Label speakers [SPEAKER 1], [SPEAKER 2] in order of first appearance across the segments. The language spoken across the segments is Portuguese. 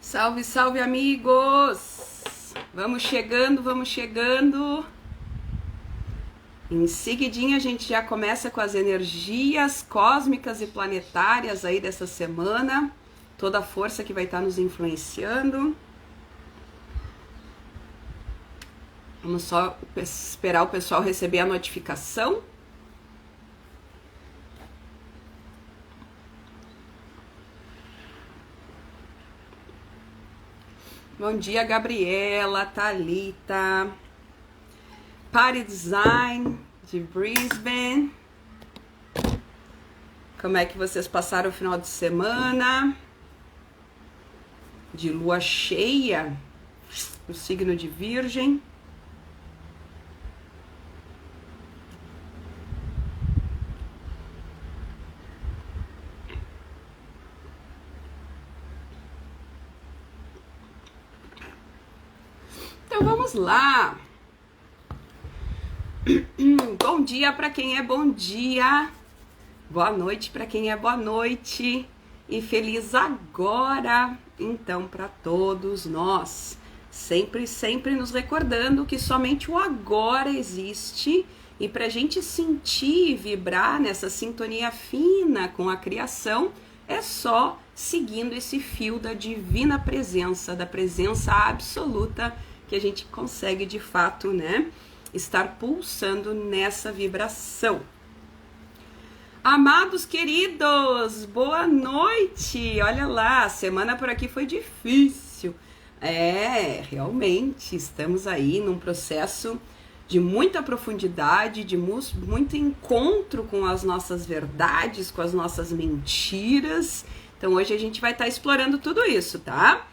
[SPEAKER 1] Salve, salve, amigos! Vamos chegando, vamos chegando. Em seguidinha a gente já começa com as energias cósmicas e planetárias aí dessa semana. Toda a força que vai estar nos influenciando. Vamos só esperar o pessoal receber a notificação. Bom dia, Gabriela, Thalita, Party Design de Brisbane. Como é que vocês passaram o final de semana? De lua cheia, no signo de Virgem. Então vamos lá. Bom dia para quem é bom dia. Boa noite para quem é boa noite. E feliz agora, então, para todos nós. Sempre nos recordando que somente o agora existe. E para a gente sentir e vibrar nessa sintonia fina com a criação, é só seguindo esse fio da divina presença, da presença absoluta, que a gente consegue de fato, né, estar pulsando nessa vibração. Amados queridos, boa noite! Olha lá, a semana por aqui foi difícil. Realmente, estamos aí num processo de muita profundidade, de muito encontro com as nossas verdades, com as nossas mentiras. Então hoje a gente vai estar explorando tudo isso, tá?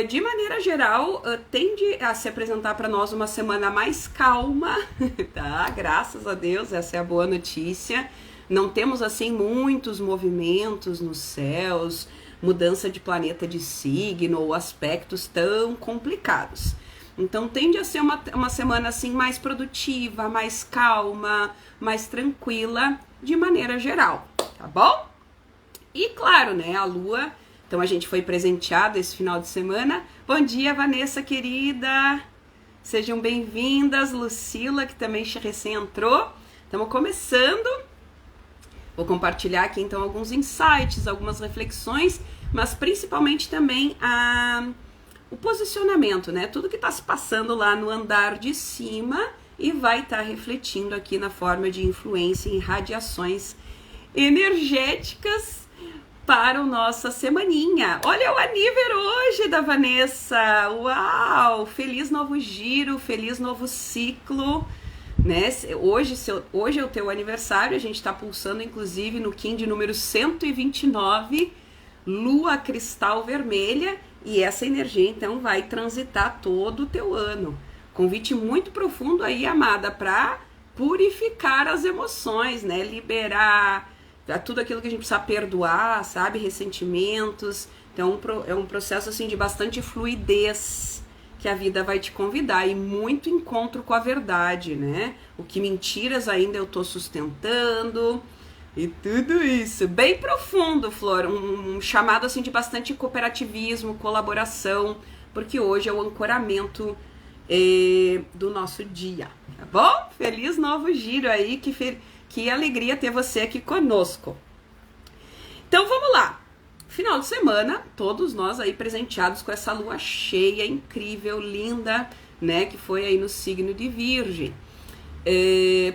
[SPEAKER 1] De maneira geral, tende a se apresentar para nós uma semana mais calma, tá? Graças a Deus, essa é a boa notícia. Não temos, assim, muitos movimentos nos céus, mudança de planeta de signo ou aspectos tão complicados. Então, tende a ser uma semana, assim, mais produtiva, mais calma, mais tranquila, de maneira geral, tá bom? E, claro, né, a Lua... Então, a gente foi presenteada esse final de semana. Bom dia, Vanessa, querida. Sejam bem-vindas. Lucila, que também recém entrou. Estamos começando. Vou compartilhar aqui, então, alguns insights, algumas reflexões, mas principalmente também o posicionamento, né? Tudo que está se passando lá no andar de cima e vai estar refletindo aqui na forma de influência em radiações energéticas para a nossa semaninha. Olha o aniversário hoje da Vanessa. Uau! Feliz novo giro, feliz novo ciclo, né? Hoje é o teu aniversário, a gente está pulsando inclusive no Kim de número 129, Lua Cristal Vermelha, e essa energia então vai transitar todo o teu ano. Convite muito profundo aí, amada, para purificar as emoções, né? Liberar tudo aquilo que a gente precisa perdoar, sabe? Ressentimentos. Então é um processo assim de bastante fluidez que a vida vai te convidar e muito encontro com a verdade, né? O que mentiras ainda eu tô sustentando e tudo isso. Bem profundo, Flor. Um chamado assim de bastante cooperativismo, colaboração, porque hoje é o ancoramento do nosso dia, tá bom? Feliz novo giro aí, que alegria ter você aqui conosco. Então vamos lá. Final de semana, todos nós aí presenteados com essa lua cheia incrível, linda, né? Que foi aí no signo de Virgem.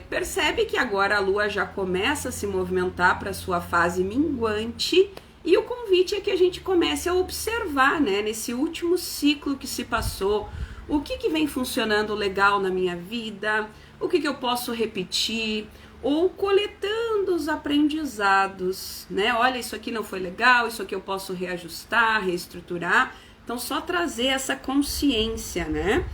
[SPEAKER 1] Percebe que agora a lua já começa a se movimentar para sua fase minguante, e o convite é que a gente comece a observar, né? Nesse último ciclo que se passou, o que vem funcionando legal na minha vida, o que eu posso repetir, ou coletando os aprendizados, né? Olha, isso aqui não foi legal, isso aqui eu posso reajustar, reestruturar. Então, só trazer essa consciência, né?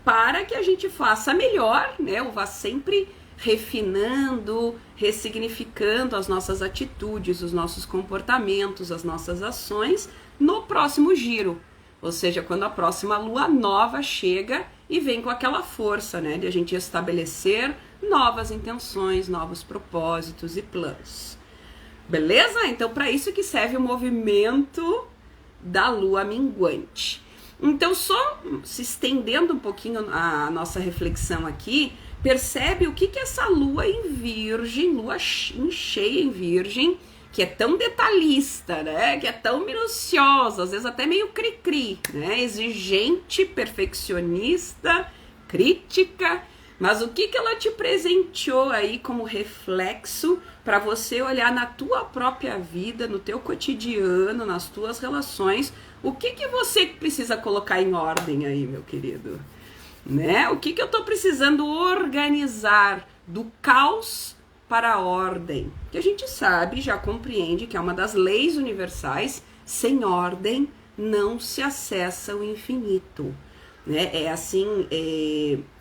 [SPEAKER 1] Para que a gente faça melhor, né? Ou vá sempre refinando, ressignificando as nossas atitudes, os nossos comportamentos, as nossas ações no próximo giro. Ou seja, quando a próxima lua nova chega e vem com aquela força, né? De a gente estabelecer novas intenções, novos propósitos e planos. Beleza? Então, para isso que serve o movimento da lua minguante. Então, só se estendendo um pouquinho a nossa reflexão aqui, percebe o que essa lua em virgem, lua em cheia em virgem, que é tão detalhista, né? Que é tão minuciosa, às vezes até meio cri-cri, né? Exigente, perfeccionista, crítica. Mas o que ela te presenteou aí como reflexo para você olhar na tua própria vida, no teu cotidiano, nas tuas relações, o que você precisa colocar em ordem aí, meu querido? Né? O que eu tô precisando organizar do caos para a ordem? Que a gente sabe, já compreende que é uma das leis universais, sem ordem não se acessa o infinito. Né? É assim,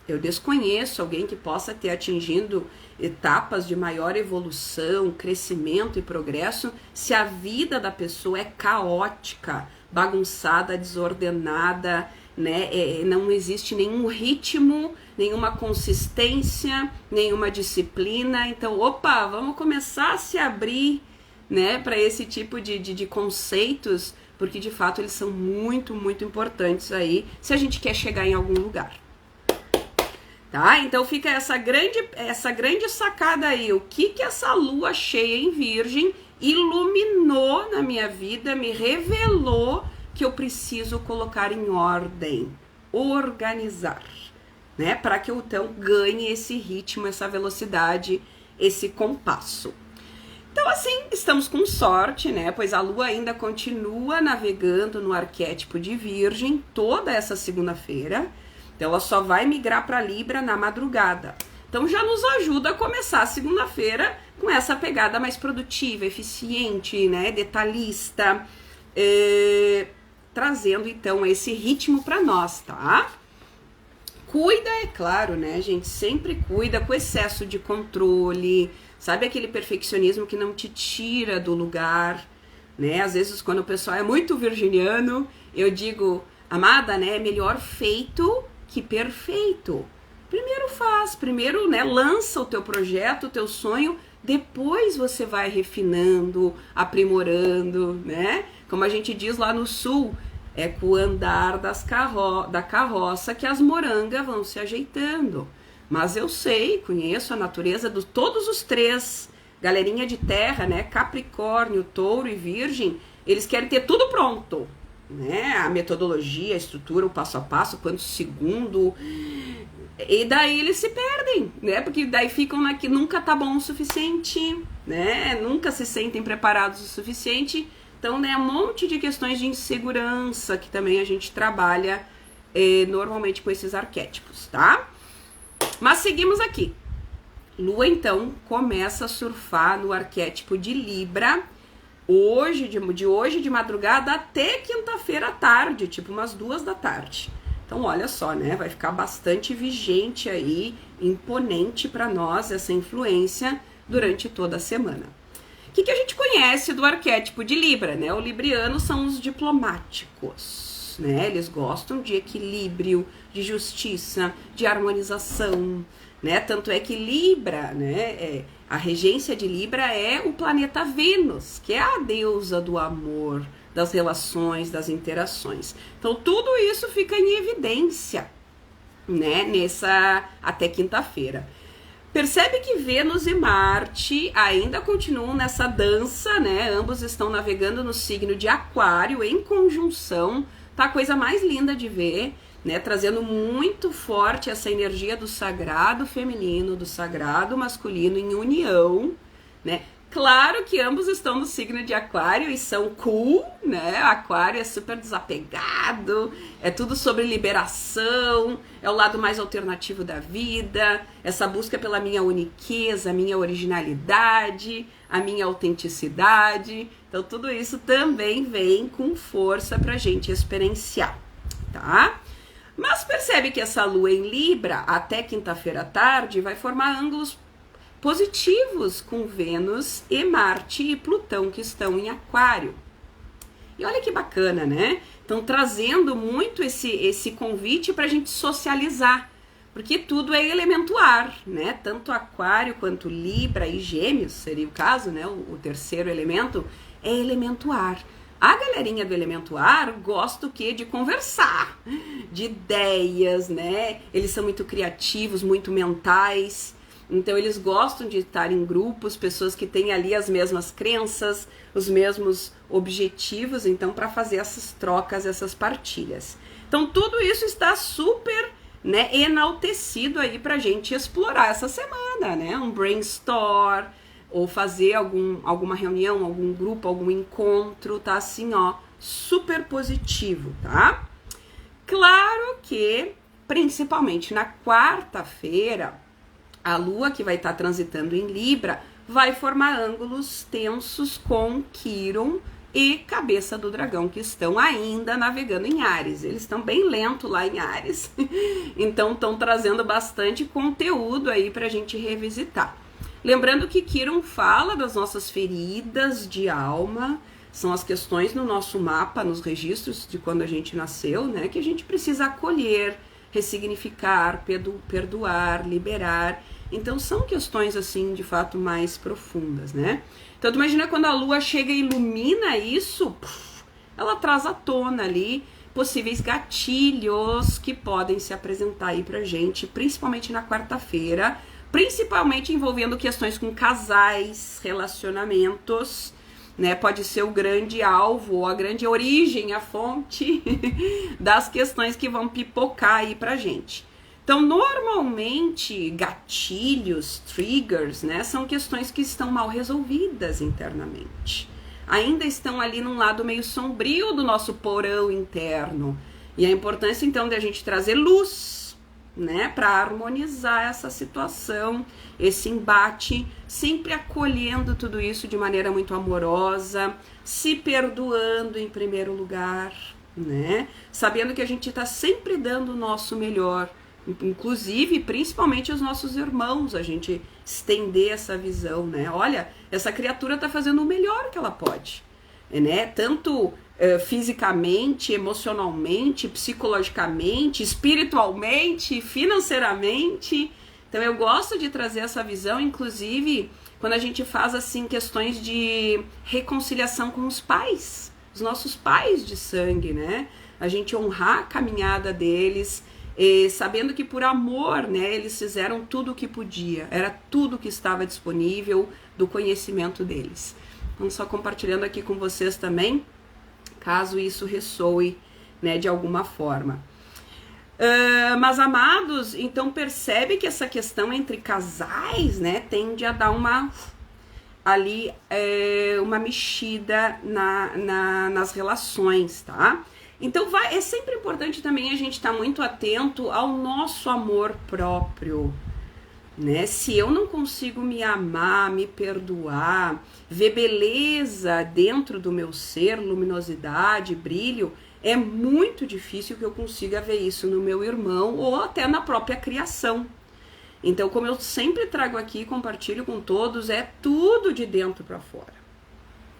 [SPEAKER 1] eu desconheço alguém que possa ter atingido etapas de maior evolução, crescimento e progresso se a vida da pessoa é caótica, bagunçada, desordenada, né? Não existe nenhum ritmo, nenhuma consistência, nenhuma disciplina. Então, opa, vamos começar a se abrir, né, para esse tipo de conceitos, porque de fato eles são muito, muito importantes aí se a gente quer chegar em algum lugar. Tá? Então fica essa grande sacada aí. O que essa lua cheia em virgem iluminou na minha vida, me revelou que eu preciso colocar em ordem, organizar, né? Para que eu então ganhe esse ritmo, essa velocidade, esse compasso. Então assim, estamos com sorte, né? Pois a lua ainda continua navegando no arquétipo de virgem toda essa segunda-feira. Então ela só vai migrar para Libra na madrugada. Então já nos ajuda a começar a segunda-feira com essa pegada mais produtiva, eficiente, né, detalhista, trazendo então esse ritmo para nós, tá? Cuida, é claro, né, gente, sempre cuida com excesso de controle, sabe aquele perfeccionismo que não te tira do lugar, né? Às vezes quando o pessoal é muito virginiano, eu digo, amada, né, é melhor feito que perfeito. Primeiro, né, lança o teu projeto, o teu sonho, depois você vai refinando, aprimorando, né? Como a gente diz lá no sul, é com o andar da carroça que as morangas vão se ajeitando. Mas eu sei, conheço a natureza de todos os três, galerinha de terra, né? Capricórnio, Touro e Virgem, eles querem ter tudo pronto. Né? A metodologia, a estrutura, o passo a passo, quanto segundo, e daí eles se perdem, né? Porque daí ficam que nunca tá bom o suficiente, né? Nunca se sentem preparados o suficiente. Então, né, um monte de questões de insegurança que também a gente trabalha normalmente com esses arquétipos, tá? Mas seguimos aqui. Lua, então, começa a surfar no arquétipo de Libra, de hoje de madrugada até quinta-feira à tarde, tipo umas 2 da tarde. Então olha só, né, vai ficar bastante vigente aí, imponente para nós essa influência durante toda a semana. O que a gente conhece do arquétipo de Libra, né? O libriano são os diplomáticos, né? Eles gostam de equilíbrio, de justiça, de harmonização, né? Tanto é que Libra, né, a regência de Libra é o planeta Vênus, que é a deusa do amor, das relações, das interações. Então tudo isso fica em evidência, né, até quinta-feira. Percebe que Vênus e Marte ainda continuam nessa dança, né? Ambos estão navegando no signo de Aquário em conjunção. Tá a coisa mais linda de ver, né? Trazendo muito forte essa energia do sagrado feminino, do sagrado masculino em união, né? Claro que ambos estão no signo de Aquário e são cool, né? Aquário é super desapegado, é tudo sobre liberação, é o lado mais alternativo da vida, essa busca pela minha uniqueza, a minha originalidade, a minha autenticidade. Então tudo isso também vem com força pra gente experienciar, tá? Mas percebe que essa lua em Libra, até quinta-feira à tarde, vai formar ângulos positivos com Vênus e Marte e Plutão, que estão em Aquário. E olha que bacana, né? Estão trazendo muito esse convite para a gente socializar, porque tudo é elemento ar, né? Tanto Aquário quanto Libra e Gêmeos, seria o caso, né? O terceiro elemento é elemento ar. A galerinha do elemento ar gosta o quê? De conversar, de ideias, né? Eles são muito criativos, muito mentais. Então eles gostam de estar em grupos, pessoas que têm ali as mesmas crenças, os mesmos objetivos, então para fazer essas trocas, essas partilhas. Então tudo isso está super, né, enaltecido aí pra gente explorar essa semana, né? Um brainstorm, ou fazer alguma reunião, algum grupo, algum encontro, tá assim, ó, super positivo, tá? Claro que, principalmente na quarta-feira, a Lua, que vai estar transitando em Libra, vai formar ângulos tensos com Quirón e Cabeça do Dragão, que estão ainda navegando em Áries. Eles estão bem lentos lá em Áries, então estão trazendo bastante conteúdo aí pra gente revisitar. Lembrando que Quirón fala das nossas feridas de alma, são as questões no nosso mapa, nos registros de quando a gente nasceu, né, que a gente precisa acolher, ressignificar, perdoar, liberar. Então são questões assim, de fato, mais profundas, né? Então tu imagina quando a Lua chega e ilumina isso, ela traz à tona ali possíveis gatilhos que podem se apresentar aí pra gente, principalmente na quarta-feira, principalmente envolvendo questões com casais, relacionamentos, né? Pode ser o grande alvo, ou a grande origem, a fonte das questões que vão pipocar aí pra gente. Então, normalmente, gatilhos, triggers, né? São questões que estão mal resolvidas internamente. Ainda estão ali num lado meio sombrio do nosso porão interno. E a importância, então, de a gente trazer luz, né, para harmonizar essa situação, esse embate, sempre acolhendo tudo isso de maneira muito amorosa, se perdoando em primeiro lugar, né, sabendo que a gente está sempre dando o nosso melhor, inclusive, principalmente os nossos irmãos, a gente estender essa visão, né, olha, essa criatura está fazendo o melhor que ela pode, né, tanto fisicamente, emocionalmente, psicologicamente, espiritualmente, financeiramente. Então eu gosto de trazer essa visão, inclusive quando a gente faz assim questões de reconciliação com os pais, os nossos pais de sangue, né? A gente honrar a caminhada deles, sabendo que por amor, né, eles fizeram tudo o que podia, era tudo que estava disponível do conhecimento deles. Então só compartilhando aqui com vocês também, caso isso ressoe, né, de alguma forma. Mas, amados, então percebe que essa questão entre casais, né, tende a dar uma mexida nas relações, tá? Então é sempre importante também a gente estar muito atento ao nosso amor próprio, né? Se eu não consigo me amar, me perdoar, ver beleza dentro do meu ser, luminosidade, brilho, é muito difícil que eu consiga ver isso no meu irmão ou até na própria criação. Então, como eu sempre trago aqui e compartilho com todos, é tudo de dentro para fora,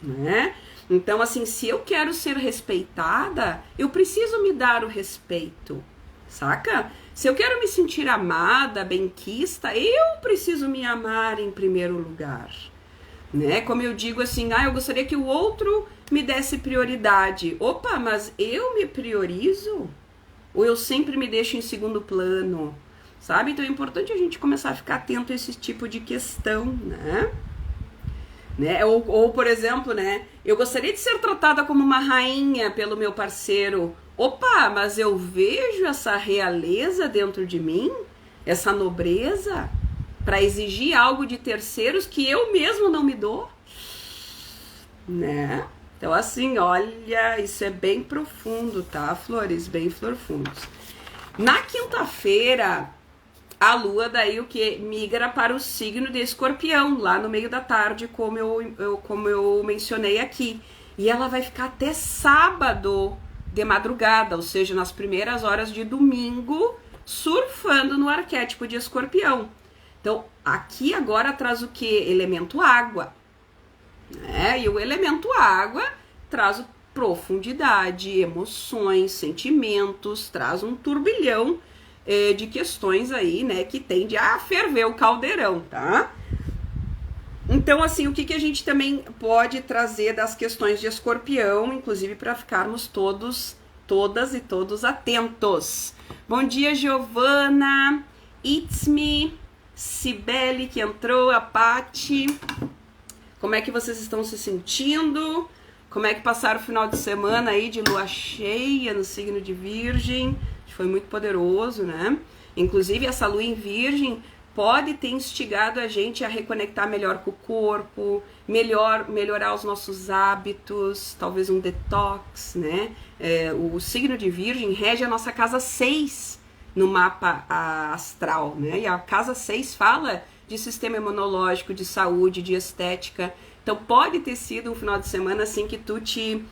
[SPEAKER 1] né? Então, assim, se eu quero ser respeitada, eu preciso me dar o respeito, saca? Se eu quero me sentir amada, benquista, eu preciso me amar em primeiro lugar, né? Como eu digo assim, eu gostaria que o outro me desse prioridade. Opa, mas eu me priorizo? Ou eu sempre me deixo em segundo plano, sabe? Então é importante a gente começar a ficar atento a esse tipo de questão, né? Ou, por exemplo, né? Eu gostaria de ser tratada como uma rainha pelo meu parceiro. Opa, mas eu vejo essa realeza dentro de mim, essa nobreza, para exigir algo de terceiros que eu mesmo não me dou, né? Então, assim, olha, isso é bem profundo, tá, flores? Bem profundos. Na quinta-feira, a Lua daí o que? Migra para o signo de Escorpião, lá no meio da tarde, como eu mencionei aqui. E ela vai ficar até sábado de madrugada, ou seja, nas primeiras horas de domingo, surfando no arquétipo de Escorpião. Então, aqui agora traz o que? Elemento água, né? E o elemento água traz profundidade, emoções, sentimentos, traz um turbilhão de questões aí, né, que tende a ferver o caldeirão, tá? Então, assim, o que a gente também pode trazer das questões de Escorpião, inclusive para ficarmos todas e todos atentos. Bom dia, Giovana, It's Me, Cibele que entrou, a Pati. Como é que vocês estão se sentindo? Como é que passaram o final de semana aí de lua cheia no signo de Virgem? Foi muito poderoso, né? Inclusive, essa lua em Virgem pode ter instigado a gente a reconectar melhor com o corpo, melhorar os nossos hábitos, talvez um detox, né? O signo de Virgem rege a nossa casa 6 no mapa astral, né? E a casa 6 fala de sistema imunológico, de saúde, de estética. Então pode ter sido um final de semana assim que tu te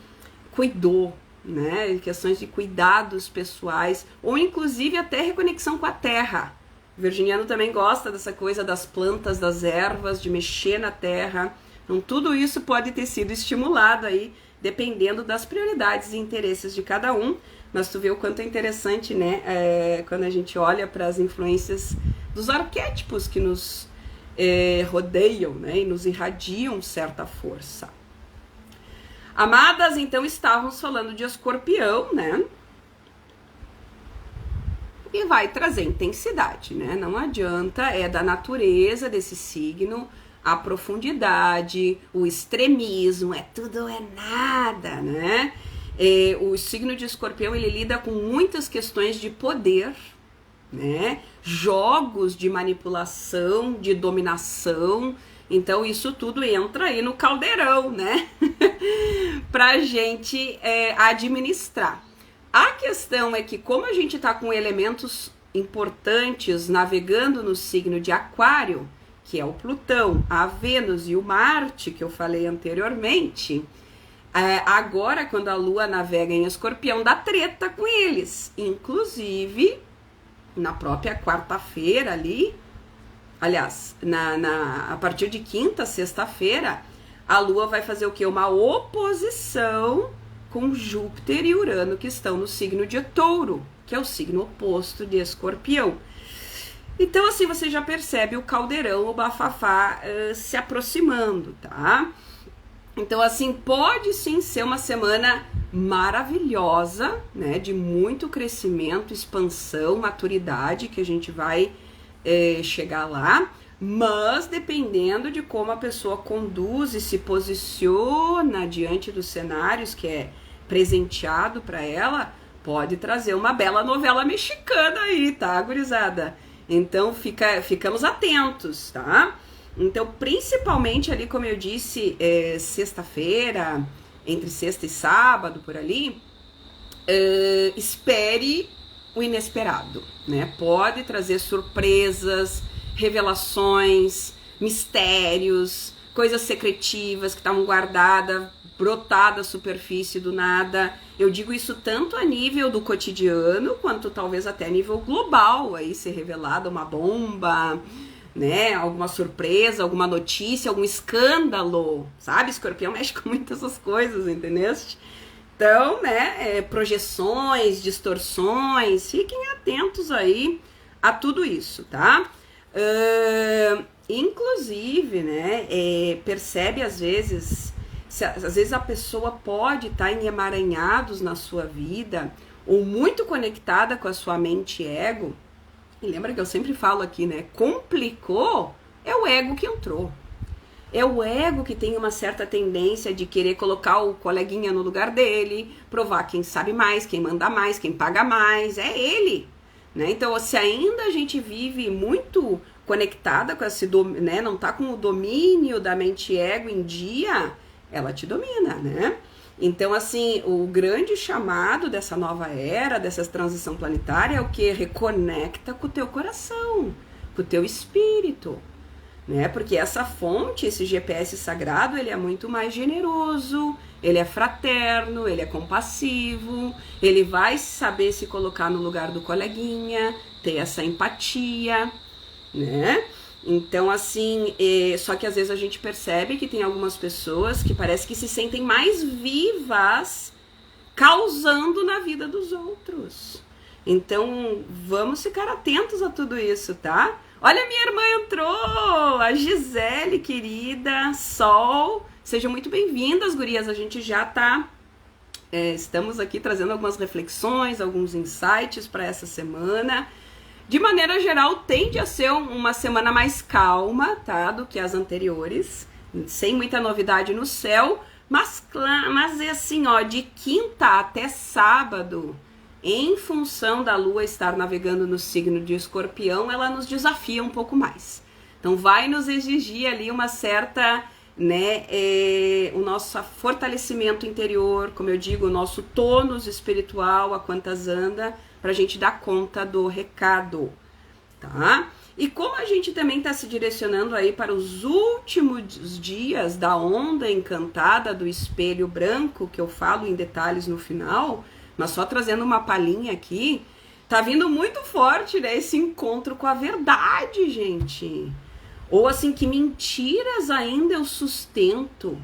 [SPEAKER 1] cuidou, né? Questões de cuidados pessoais, ou inclusive até reconexão com a terra. O virginiano também gosta dessa coisa das plantas, das ervas, de mexer na terra. Então tudo isso pode ter sido estimulado aí, dependendo das prioridades e interesses de cada um. Mas tu vê o quanto é interessante, né? Quando a gente olha para as influências dos arquétipos que nos rodeiam, né? E nos irradiam certa força. Amadas, então estávamos falando de Escorpião, né? E vai trazer intensidade, né? Não adianta, é da natureza desse signo, a profundidade, o extremismo, tudo ou é nada, né? O signo de Escorpião, ele lida com muitas questões de poder, né? Jogos de manipulação, de dominação. Então isso tudo entra aí no caldeirão, né? Pra gente administrar. A questão é que como a gente tá com elementos importantes navegando no signo de Aquário, que é o Plutão, a Vênus e o Marte, que eu falei anteriormente, agora quando a Lua navega em Escorpião, dá treta com eles. Inclusive, na própria quarta-feira ali, aliás, a partir de quinta, sexta-feira, a Lua vai fazer o quê? Uma oposição com Júpiter e Urano, que estão no signo de Touro, que é o signo oposto de Escorpião. Então, assim, você já percebe o caldeirão, o bafafá se aproximando, tá? Então, assim, pode sim ser uma semana maravilhosa, né? De muito crescimento, expansão, maturidade, que a gente vai chegar lá. Mas dependendo de como a pessoa conduz e se posiciona diante dos cenários que é presenteado para ela, pode trazer uma bela novela mexicana aí, tá, gurizada? Então ficamos atentos, tá? Então, principalmente ali, como eu disse, sexta-feira, entre sexta e sábado, por ali, espere o inesperado, né? Pode trazer surpresas, revelações, mistérios, coisas secretivas que estavam guardadas, brotar da superfície do nada. Eu digo isso tanto a nível do cotidiano, quanto talvez até a nível global, aí ser revelada uma bomba, né, alguma surpresa, alguma notícia, algum escândalo, sabe? Escorpião mexe com muitas essas coisas, entendeu? Então, né, projeções, distorções, fiquem atentos aí a tudo isso, tá? Inclusive, né, percebe às vezes a pessoa pode estar em emaranhados na sua vida ou muito conectada com a sua mente ego. E lembra que eu sempre falo aqui, né, complicou, é o ego que entrou. É o ego que tem uma certa tendência de querer colocar o coleguinha no lugar dele, provar quem sabe mais, quem manda mais, quem paga mais, é ele. Né? Então, se ainda a gente vive muito conectada com esse, né, não tá com o domínio da mente ego em dia, ela te domina, né? Então, assim, o grande chamado dessa nova era, dessa transição planetária é o que? Reconecta com o teu coração, com o teu espírito, né? Porque essa fonte, esse GPS sagrado, ele é muito mais generoso, ele é fraterno, ele é compassivo, ele vai saber se colocar no lugar do coleguinha, ter essa empatia, né? Então, assim, só que às vezes a gente percebe que tem algumas pessoas que parece que se sentem mais vivas causando na vida dos outros. Então, vamos ficar atentos a tudo isso, tá? Olha, minha irmã entrou! A Gisele, querida, Sol. Sejam muito bem-vindas, gurias. A gente já tá... estamos aqui trazendo algumas reflexões, alguns insights para essa semana. De maneira geral, tende a ser uma semana mais calma, tá? Do que as anteriores. Sem muita novidade no céu. Mas é assim, ó, de quinta até sábado, em função da Lua estar navegando no signo de Escorpião, ela nos desafia um pouco mais. Então vai nos exigir ali uma certa, né, o nosso fortalecimento interior, como eu digo, o nosso tônus espiritual, a quantas anda, pra gente dar conta do recado, tá? E como a gente também está se direcionando aí para os últimos dias da onda encantada do espelho branco, que eu falo em detalhes no final, mas só trazendo uma palhinha aqui, tá vindo muito forte, né, esse encontro com a verdade, gente. Ou assim, que mentiras ainda eu sustento,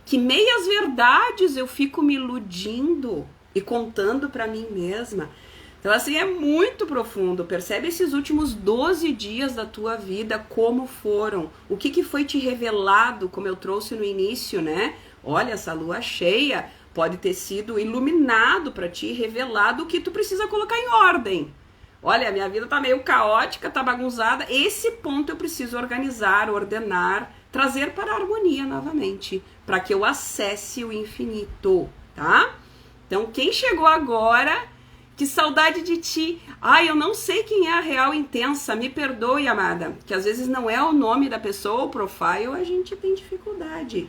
[SPEAKER 1] que meias verdades eu fico me iludindo e contando para mim mesma. Então, assim, é muito profundo. Percebe esses últimos 12 dias da tua vida, como foram. O que foi te revelado, como eu trouxe no início, né? Olha, essa lua cheia pode ter sido iluminado para ti, revelado o que tu precisa colocar em ordem. Olha, minha vida tá meio caótica, tá bagunçada. Esse ponto eu preciso organizar, ordenar, trazer para a harmonia novamente, para que eu acesse o infinito, tá? Então, quem chegou agora... Que saudade de ti. Ai, eu não sei quem é a real intensa. Me perdoe, amada. Que às vezes não é o nome da pessoa, o profile, a gente tem dificuldade.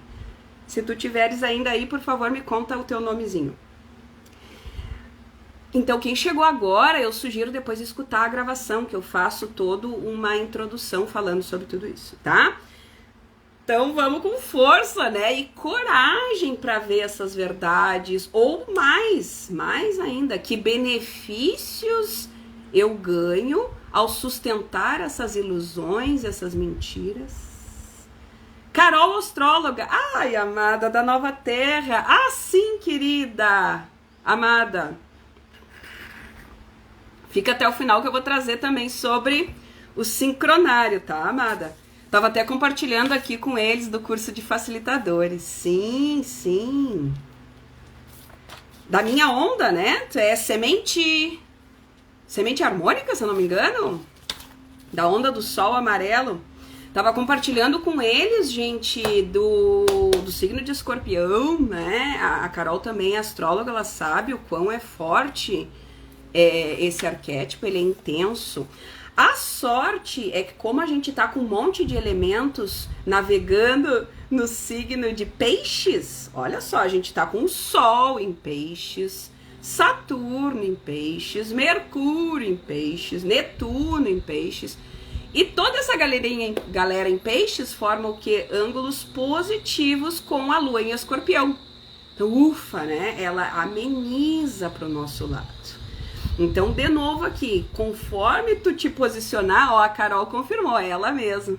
[SPEAKER 1] Se tu tiveres ainda aí, por favor, me conta o teu nomezinho. Então, quem chegou agora, eu sugiro depois escutar a gravação, que eu faço toda uma introdução falando sobre tudo isso, tá? Então vamos com força, né? E coragem para ver essas verdades. Ou mais ainda, que benefícios eu ganho ao sustentar essas ilusões, essas mentiras. Carol, astróloga. Ai, amada da Nova Terra. Ah, sim, querida. Amada. Fica até o final que eu vou trazer também sobre o sincronário, tá, amada? Tava até compartilhando aqui com eles do curso de facilitadores. Sim, sim. Da minha onda, né? É semente harmônica, se eu não me engano. Da onda do sol amarelo. Tava compartilhando com eles, gente, do signo de Escorpião, né? A Carol também é astróloga, ela sabe o quão é forte esse arquétipo, ele é intenso. A sorte é que como a gente tá com um monte de elementos navegando no signo de Peixes, olha só, a gente tá com o Sol em Peixes, Saturno em Peixes, Mercúrio em Peixes, Netuno em Peixes, e toda essa galera em Peixes forma o quê? Ângulos positivos com a Lua em Escorpião. Então, ufa, né? Ela ameniza pro nosso lado. Então, de novo aqui, conforme tu te posicionar, ó, a Carol confirmou, é ela mesma.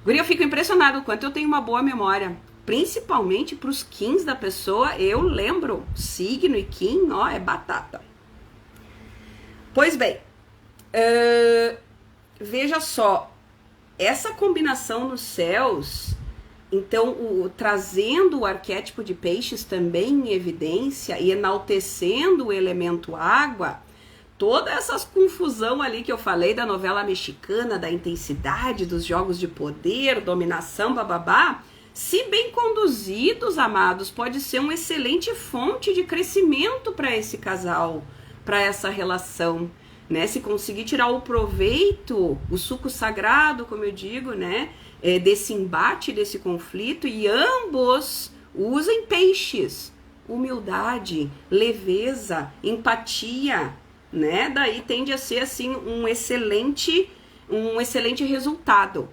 [SPEAKER 1] Guria, eu fico impressionado o quanto eu tenho uma boa memória. Principalmente pros Kins da pessoa, eu lembro. Signo e Kim, ó, é batata. Pois bem, veja só, essa combinação nos céus, então, trazendo o arquétipo de Peixes também em evidência e enaltecendo o elemento água, toda essa confusão ali que eu falei da novela mexicana, da intensidade, dos jogos de poder, dominação, bababá, se bem conduzidos, amados, pode ser uma excelente fonte de crescimento para esse casal, para essa relação, né? Se conseguir tirar o proveito, o suco sagrado, como eu digo, né? Desse embate, desse conflito, e ambos usem Peixes, humildade, leveza, empatia, né? Daí tende a ser assim um excelente resultado,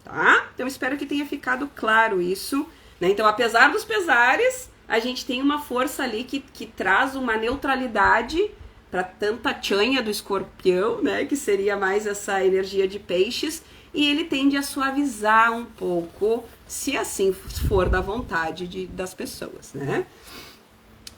[SPEAKER 1] tá? Então espero que tenha ficado claro isso, né? Então, apesar dos pesares, a gente tem uma força ali que traz uma neutralidade para tanta tchanha do Escorpião, né? Que seria mais essa energia de Peixes, e ele tende a suavizar um pouco, se assim for da vontade das pessoas, né?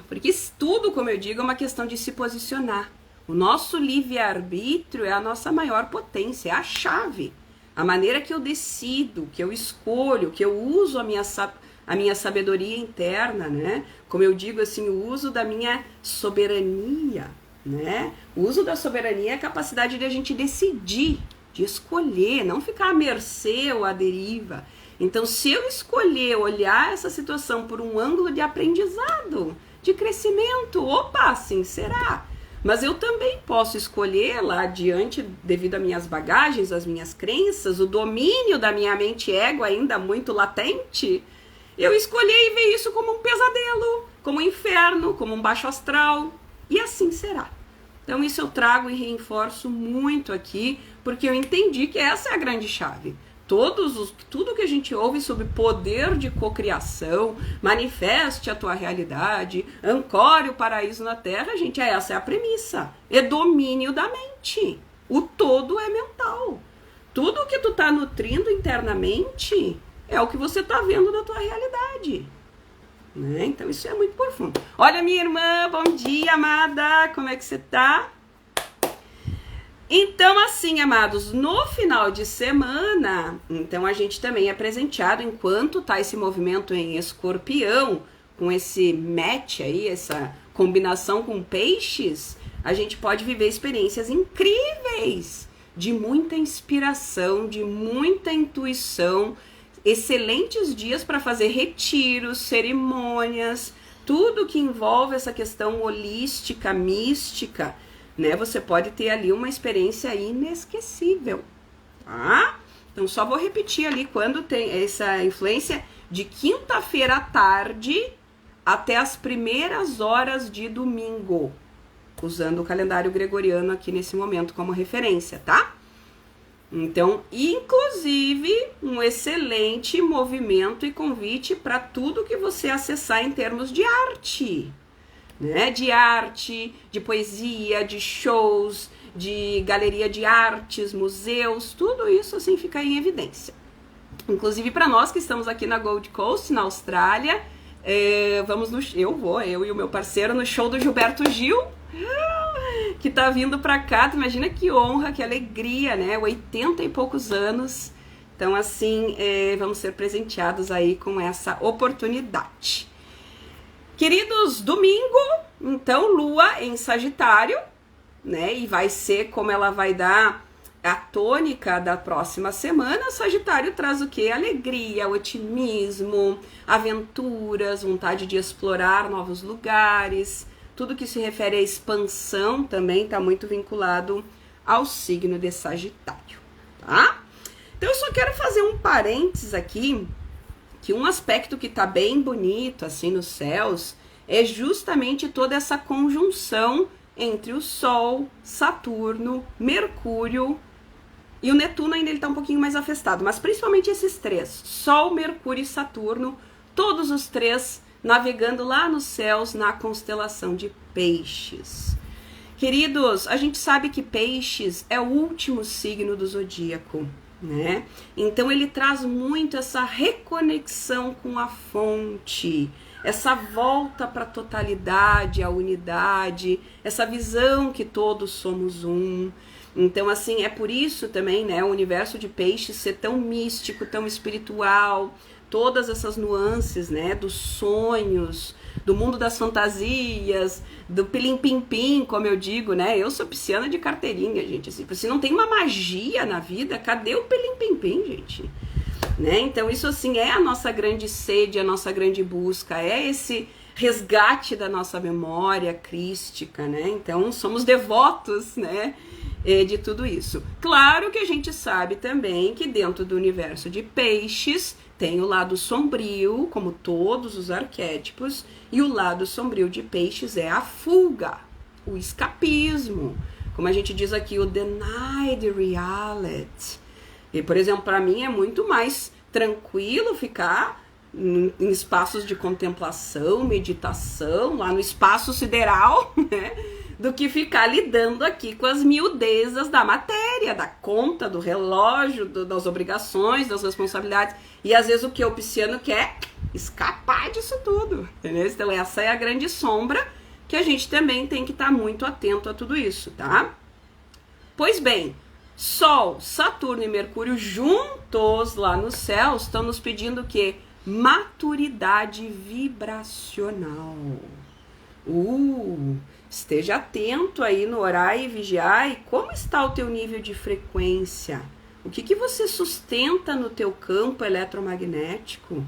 [SPEAKER 1] Porque tudo, como eu digo, é uma questão de se posicionar. O nosso livre-arbítrio é a nossa maior potência, é a chave. A maneira que eu decido, que eu escolho, que eu uso a minha sabedoria interna, né? Como eu digo assim, o uso da minha soberania, né? O uso da soberania é a capacidade de a gente decidir, de escolher, não ficar à mercê ou à deriva. Então, se eu escolher olhar essa situação por um ângulo de aprendizado, de crescimento, opa, assim será. Mas eu também posso escolher lá adiante, devido às minhas bagagens, às minhas crenças, o domínio da minha mente ego ainda muito latente, eu escolher e ver isso como um pesadelo, como um inferno, como um baixo astral, e assim será. Então isso eu trago e reforço muito aqui, porque eu entendi que essa é a grande chave. Tudo que a gente ouve sobre poder de cocriação, manifeste a tua realidade, ancore o paraíso na terra, gente, essa é a premissa. É domínio da mente. O todo é mental. Tudo que tu tá nutrindo internamente é o que você tá vendo na tua realidade. Né? Então isso é muito profundo. Olha, minha irmã, bom dia, amada. Como é que você tá? Então, assim, amados, no final de semana, então a gente também é presenteado, enquanto tá esse movimento em Escorpião, com esse match aí, essa combinação com peixes, a gente pode viver experiências incríveis, de muita inspiração, de muita intuição, excelentes dias para fazer retiros, cerimônias, tudo que envolve essa questão holística, mística, né? Você pode ter ali uma experiência inesquecível, tá? Então só vou repetir ali quando tem essa influência de quinta-feira à tarde até as primeiras horas de domingo, usando o calendário gregoriano aqui nesse momento como referência, tá? Então, inclusive, um excelente movimento e convite para tudo que você acessar em termos de arte, né? De arte, de poesia, de shows, de galeria de artes, museus, tudo isso assim fica em evidência. Inclusive para nós que estamos aqui na Gold Coast, na Austrália, eu e o meu parceiro no show do Gilberto Gil, que tá vindo pra cá. Tu imagina que honra, que alegria, né? 80 e poucos anos. Então, assim, vamos ser presenteados aí com essa oportunidade. Queridos, domingo, então, Lua em Sagitário, né? E vai ser como ela vai dar a tônica da próxima semana. Sagitário traz o quê? Alegria, otimismo, aventuras, vontade de explorar novos lugares. Tudo que se refere à expansão também está muito vinculado ao signo de Sagitário, tá? Então eu só quero fazer um parênteses aqui, que um aspecto que está bem bonito assim nos céus é justamente toda essa conjunção entre o Sol, Saturno, Mercúrio e o Netuno ainda ele está um pouquinho mais afastado, mas principalmente esses três, Sol, Mercúrio e Saturno, todos os três navegando lá nos céus na constelação de Peixes. Queridos, a gente sabe que Peixes é o último signo do zodíaco, né? Então ele traz muito essa reconexão com a fonte, essa volta para a totalidade, a unidade, essa visão que todos somos um. Então, assim, é por isso também, né, o universo de Peixes ser tão místico, tão espiritual, todas essas nuances, né, dos sonhos, do mundo das fantasias, do pilim-pim-pim, como eu digo, né, eu sou pisciana de carteirinha, gente, assim, se não tem uma magia na vida, cadê o pilim-pim-pim, gente? Né? Então isso, assim, é a nossa grande sede, a nossa grande busca, é esse resgate da nossa memória crística, né, então somos devotos, né, de tudo isso. Claro que a gente sabe também que dentro do universo de Peixes tem o lado sombrio, como todos os arquétipos, e o lado sombrio de Peixes é a fuga, o escapismo, como a gente diz aqui, o denied reality. E, por exemplo, para mim é muito mais tranquilo ficar em espaços de contemplação, meditação, lá no espaço sideral, né, do que ficar lidando aqui com as miudezas da matéria, da conta, do relógio, das obrigações, das responsabilidades. E às vezes o que o pisciano quer escapar disso tudo, entendeu? Então essa é a grande sombra que a gente também tem que estar muito atento a tudo isso, tá? Pois bem, Sol, Saturno e Mercúrio juntos lá nos céus estão nos pedindo o quê? Maturidade vibracional. Esteja atento aí no orar e vigiar. E como está o teu nível de frequência? O que você sustenta no teu campo eletromagnético?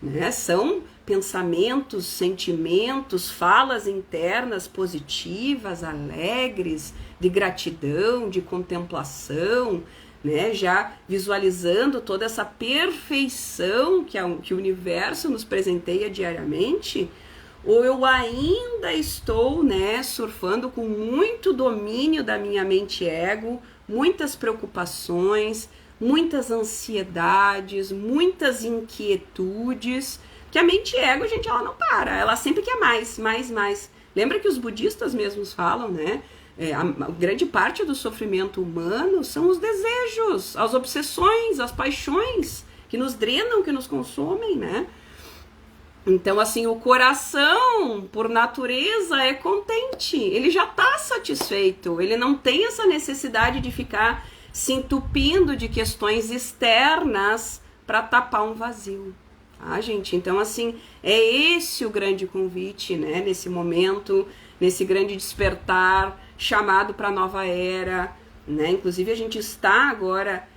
[SPEAKER 1] Né? São pensamentos, sentimentos, falas internas positivas, alegres, de gratidão, de contemplação, né? Já visualizando toda essa perfeição que o universo nos presenteia diariamente, ou eu ainda estou, né, surfando com muito domínio da minha mente ego, muitas preocupações, muitas ansiedades, muitas inquietudes, que a mente ego, gente, ela não para, ela sempre quer mais, mais, mais. Lembra que os budistas mesmos falam, né? A grande parte do sofrimento humano são os desejos, as obsessões, as paixões que nos drenam, que nos consomem, né? Então, assim, o coração, por natureza, é contente. Ele já está satisfeito. Ele não tem essa necessidade de ficar se entupindo de questões externas para tapar um vazio. Tá, gente? Então, assim, é esse o grande convite, né? Nesse momento, nesse grande despertar, chamado para a nova era, né? Inclusive, a gente está agora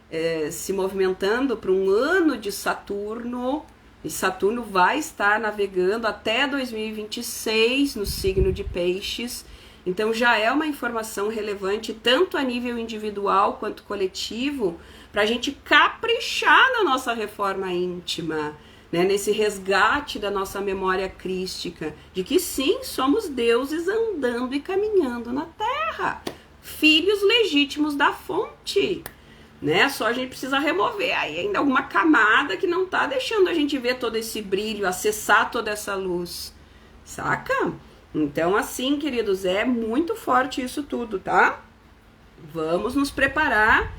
[SPEAKER 1] se movimentando para um ano de Saturno. E Saturno vai estar navegando até 2026 no signo de Peixes. Então já é uma informação relevante tanto a nível individual quanto coletivo para a gente caprichar na nossa reforma íntima, né? Nesse resgate da nossa memória crística, de que sim, somos deuses andando e caminhando na Terra, filhos legítimos da fonte. Né? Só a gente precisa remover aí ainda alguma camada que não tá deixando a gente ver todo esse brilho, acessar toda essa luz, saca? Então, assim, queridos, é muito forte isso tudo, tá? Vamos nos preparar,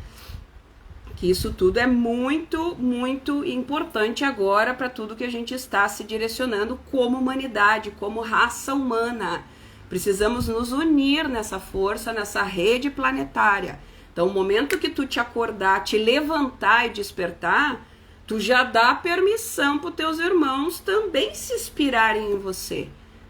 [SPEAKER 1] que isso tudo é muito, muito importante agora para tudo que a gente está se direcionando como humanidade, como raça humana. Precisamos nos unir nessa força, nessa rede planetária. Então, o momento que tu te acordar, te levantar e despertar, tu já dá permissão para os teus irmãos também se inspirarem em você.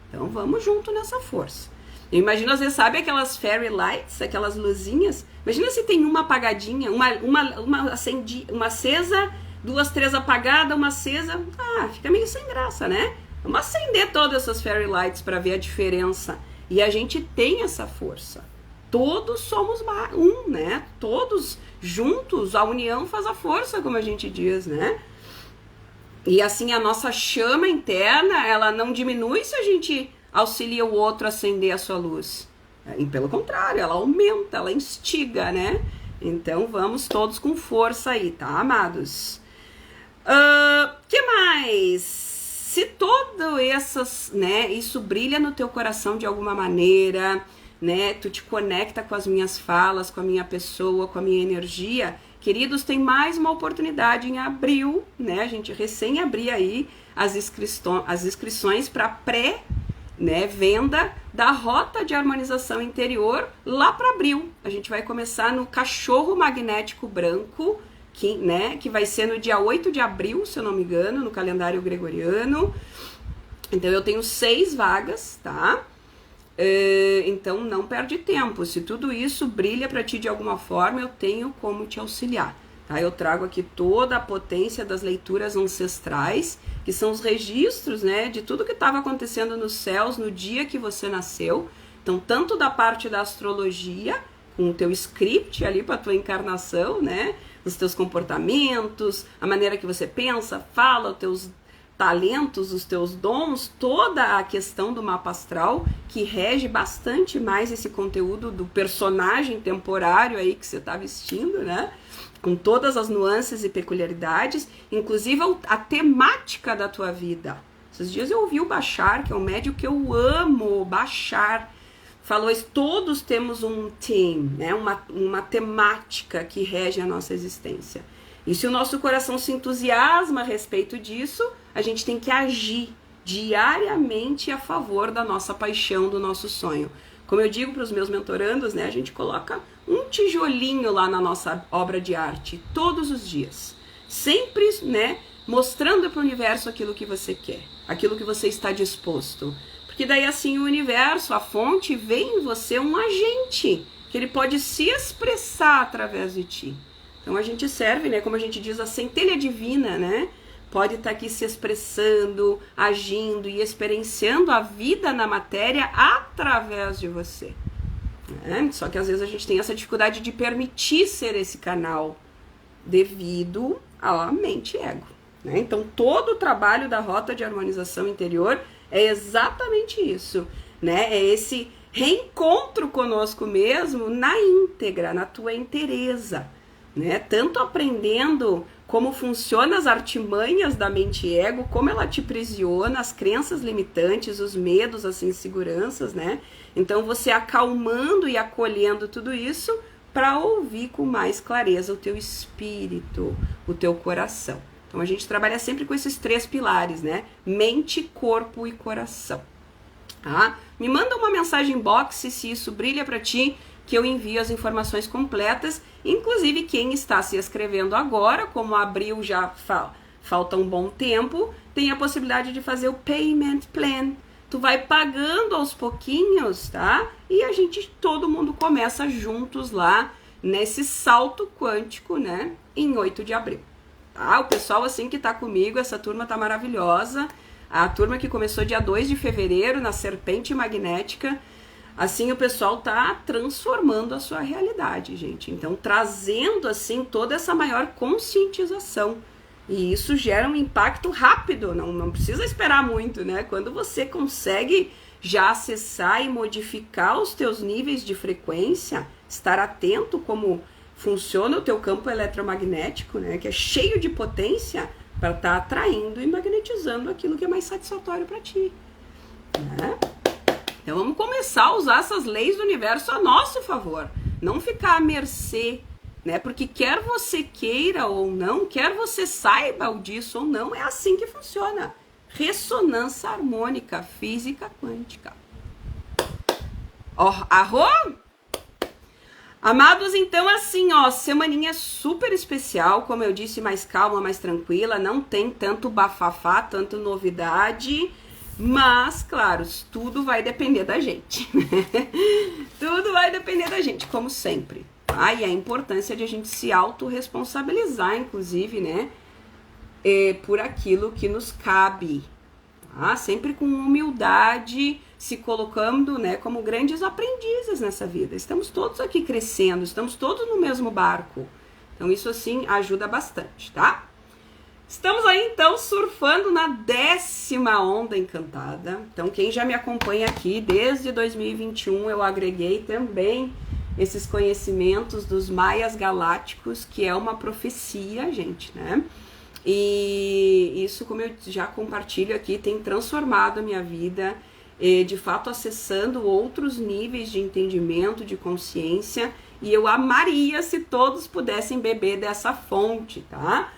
[SPEAKER 1] Então, vamos junto nessa força. Eu imagino, às vezes, sabe aquelas fairy lights, aquelas luzinhas? Imagina se tem uma apagadinha, uma acesa, 2, 3 apagadas, uma acesa. Fica meio sem graça, né? Vamos acender todas essas fairy lights para ver a diferença. E a gente tem essa força. Todos somos um, né? Todos juntos, a união faz a força, como a gente diz, né? E assim, a nossa chama interna, ela não diminui se a gente auxilia o outro a acender a sua luz. E pelo contrário, ela aumenta, ela instiga, né? Então, vamos todos com força aí, tá, amados? Que mais? Se todo essas, né, isso brilha no teu coração de alguma maneira, né, tu te conecta com as minhas falas, com a minha pessoa, com a minha energia, queridos, tem mais uma oportunidade em abril, né, a gente recém abriu aí as inscrições para pré-venda da Rota de Harmonização Interior lá para abril. A gente vai começar no Cachorro Magnético Branco, que vai ser no dia 8 de abril, se eu não me engano, no calendário gregoriano. Então eu tenho 6 vagas, tá? Então não perde tempo. Se tudo isso brilha para ti de alguma forma, eu tenho como te auxiliar, tá? Eu trago aqui toda a potência das leituras ancestrais, que são os registros, né, de tudo que estava acontecendo nos céus no dia que você nasceu. Então, tanto da parte da astrologia, com o teu script ali para a tua encarnação, né, os teus comportamentos, a maneira que você pensa, fala, os teus talentos, os teus dons, toda a questão do mapa astral, que rege bastante mais esse conteúdo do personagem temporário aí que você está vestindo, né? Com todas as nuances e peculiaridades, inclusive a temática da tua vida. Esses dias eu ouvi o Bashar, que é um médium que eu amo, Bashar, falou isso, todos temos um theme, né? Uma temática que rege a nossa existência. E se o nosso coração se entusiasma a respeito disso, a gente tem que agir, diariamente a favor da nossa paixão, do nosso sonho. Como eu digo para os meus mentorandos, né, a gente coloca um tijolinho lá na nossa obra de arte, todos os dias. Sempre, né, mostrando para o universo aquilo que você quer, aquilo que você está disposto. Porque daí assim o universo, a fonte, vê em você um agente, que ele pode se expressar através de ti. Então a gente serve, né, como a gente diz, a centelha divina, né? Pode estar aqui se expressando, agindo e experienciando a vida na matéria através de você. Só que às vezes a gente tem essa dificuldade de permitir ser esse canal devido à mente ego. Então todo o trabalho da rota de harmonização interior é exatamente isso. É esse reencontro conosco mesmo na íntegra, na tua inteireza. Tanto aprendendo como funcionam as artimanhas da mente ego, como ela te aprisiona, as crenças limitantes, os medos, as inseguranças, Então você acalmando e acolhendo tudo isso para ouvir com mais clareza o teu espírito, o teu coração. Então a gente trabalha sempre com esses 3 pilares, Mente, corpo e coração. Tá? Me manda uma mensagem box se isso brilha para ti, que eu envio as informações completas, inclusive quem está se inscrevendo agora, como abril já falta um bom tempo, tem a possibilidade de fazer o payment plan. Tu vai pagando aos pouquinhos, tá? E todo mundo começa juntos lá, nesse salto quântico, em 8 de abril. Tá? O pessoal assim que tá comigo, essa turma tá maravilhosa, a turma que começou dia 2 de fevereiro, na Serpente Magnética. Assim, o pessoal tá transformando a sua realidade, gente. Então, trazendo, assim, toda essa maior conscientização. E isso gera um impacto rápido, não precisa esperar muito, Quando você consegue já acessar e modificar os teus níveis de frequência, estar atento como funciona o teu campo eletromagnético, que é cheio de potência para estar atraindo e magnetizando aquilo que é mais satisfatório para ti, Então vamos começar a usar essas leis do universo a nosso favor, não ficar à mercê, porque quer você queira ou não, quer você saiba disso ou não, é assim que funciona. Ressonância harmônica, física quântica. Arro? Amados, então assim, semaninha super especial, como eu disse, mais calma, mais tranquila, não tem tanto bafafá, tanto novidade. Mas, claro, tudo vai depender da gente. Tudo vai depender da gente, como sempre. E a importância de a gente se autorresponsabilizar, inclusive, por aquilo que nos cabe. Sempre com humildade, se colocando, como grandes aprendizes nessa vida. Estamos todos aqui crescendo, estamos todos no mesmo barco. Então, isso, assim, ajuda bastante, tá? Estamos aí, então, surfando na 10ª onda encantada. Então, quem já me acompanha aqui, desde 2021, eu agreguei também esses conhecimentos dos maias galácticos, que é uma profecia, gente, E isso, como eu já compartilho aqui, tem transformado a minha vida, de fato, acessando outros níveis de entendimento, de consciência, e eu amaria se todos pudessem beber dessa fonte, tá?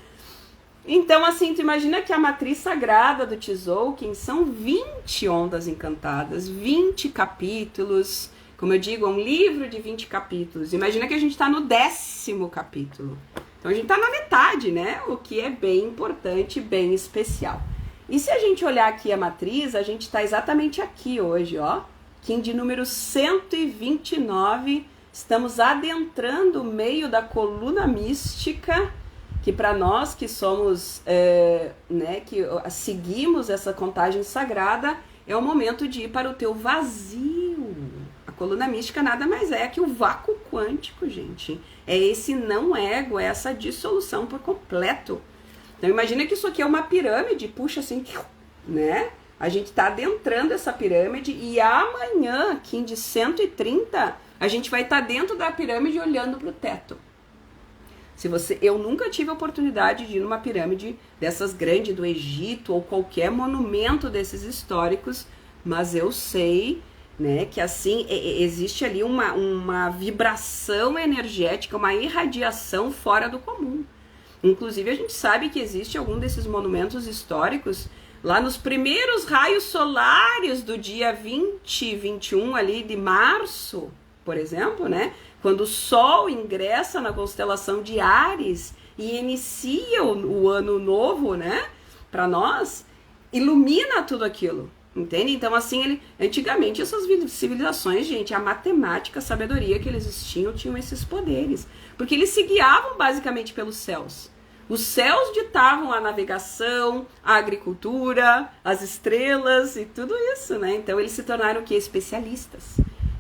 [SPEAKER 1] Então, assim, tu imagina que a matriz sagrada do Tzolk'in são 20 ondas encantadas, 20 capítulos, como eu digo, é um livro de 20 capítulos. Imagina que a gente tá no 10º capítulo. Então, a gente tá na metade, O que é bem importante, bem especial. E se a gente olhar aqui a matriz, a gente tá exatamente aqui hoje, Kim de número 129, estamos adentrando o meio da coluna mística, que para nós que somos, que seguimos essa contagem sagrada, é o momento de ir para o teu vazio. A coluna mística nada mais é que o vácuo quântico, gente. É esse não ego, é essa dissolução por completo. Então imagina que isso aqui é uma pirâmide, puxa assim, A gente está adentrando essa pirâmide e amanhã, Kim de 130, a gente vai estar dentro da pirâmide olhando para o teto. Eu nunca tive a oportunidade de ir numa pirâmide dessas grandes do Egito ou qualquer monumento desses históricos, mas eu sei, que assim existe ali uma vibração energética, uma irradiação fora do comum. Inclusive a gente sabe que existe algum desses monumentos históricos Lá nos primeiros raios solares do dia 20, 21 ali de março, por exemplo, né? Quando o Sol ingressa na constelação de Áries e inicia o ano novo, né? Para nós, ilumina tudo aquilo, entende? Então, assim, antigamente essas civilizações, gente, a matemática, a sabedoria que eles tinham esses poderes, porque eles se guiavam basicamente pelos céus. Os céus ditavam a navegação, a agricultura, as estrelas e tudo isso, né? Então eles se tornaram o quê? Especialistas.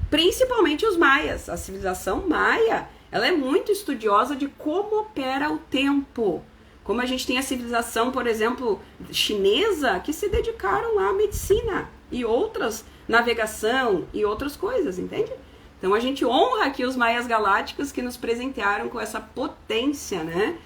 [SPEAKER 1] Principalmente os maias. A civilização maia, ela é muito estudiosa de como opera o tempo. Como a gente tem a civilização, por exemplo, chinesa, que se dedicaram à medicina e outras, navegação e outras coisas, entende? Então a gente honra aqui os maias galácticos que nos presentearam com essa potência, né?